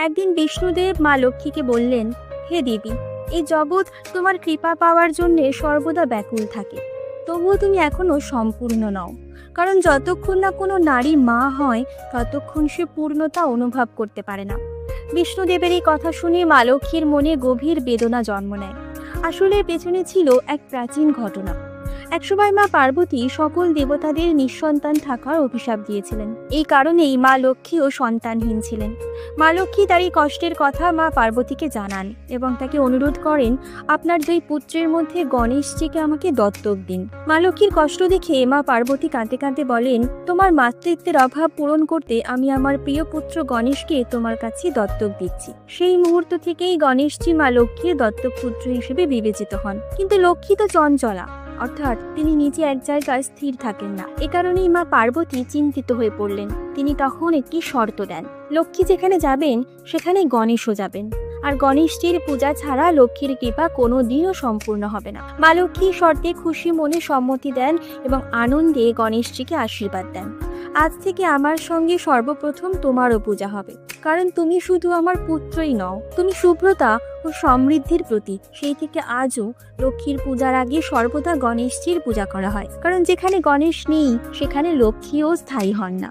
একদিন বিষ্ণুদেব মা লক্ষ্মীকে বললেন, হে দেবী, এই জগৎ তোমার কৃপা পাওয়ার জন্য সর্বদা ব্যাকুল থাকে, তবুও তুমি এখনো সম্পূর্ণ নও। কারণ যতক্ষণ না কোনো নারী মা হয় ততক্ষণ সে পূর্ণতা অনুভব করতে পারে না। বিষ্ণুদেবের এই কথা শুনে মা লক্ষ্মীর মনে গভীর বেদনা জন্ম নেয়। আসলে পেছনে ছিল এক প্রাচীন ঘটনা। একসময় মা পার্বতী সকল দেবতাদের নিঃসন্তান থাকার অভিশাপ দিয়েছিলেন। এই কারণেই মা লক্ষ্মীও সন্তানহীন ছিলেন। মা লক্ষ্মী তার এই কষ্টের কথা মা পার্বতীকে জানান এবং তাকে অনুরোধ করেন, আপনার 2 পুত্রের মধ্যে গণেশজিকে আমাকে দত্তক দিন। মা লক্ষ্মীর কষ্ট দেখে মা পার্বতী কাঁদতে কাঁদতে বলেন, তোমার মাতৃত্বের অভাব পূরণ করতে আমি আমার প্রিয় পুত্র গণেশকে তোমার কাছে দত্তক দিচ্ছি। সেই মুহূর্ত থেকেই গণেশজি মা লক্ষ্মীর দত্তক পুত্র হিসেবে বিবেচিত হন। কিন্তু লক্ষ্মী তো চঞ্চলা, অর্থাৎ তিনি নিজে এক জায়গায় স্থির থাকেন না। এ কারণেই মা পার্বতী চিন্তিত হয়ে পড়লেন। তিনি তখন একটি শর্ত দেন, লক্ষ্মী যেখানে যাবেন সেখানে গণেশও যাবেন, আর গণেশজির পূজা ছাড়া লক্ষ্মীর কৃপা কোনোদিনও সম্পূর্ণ হবে না। মা লক্ষ্মী শর্তে খুশি মনে সম্মতি দেন এবং আনন্দে গণেশজিকে আশীর্বাদ দেন, আজ থেকে আমার সঙ্গে সর্বপ্রথম তোমারও পূজা হবে, কারণ তুমি শুধু আমার পুত্রই নও, তুমি শুভ্রতা ও সমৃদ্ধির প্রতীক। সেই থেকে আজও লক্ষ্মীর পূজার আগে সর্বদা গণেশজির পূজা করা হয়, কারণ যেখানে গণেশ নেই সেখানে লক্ষ্মীও স্থায়ী হন না।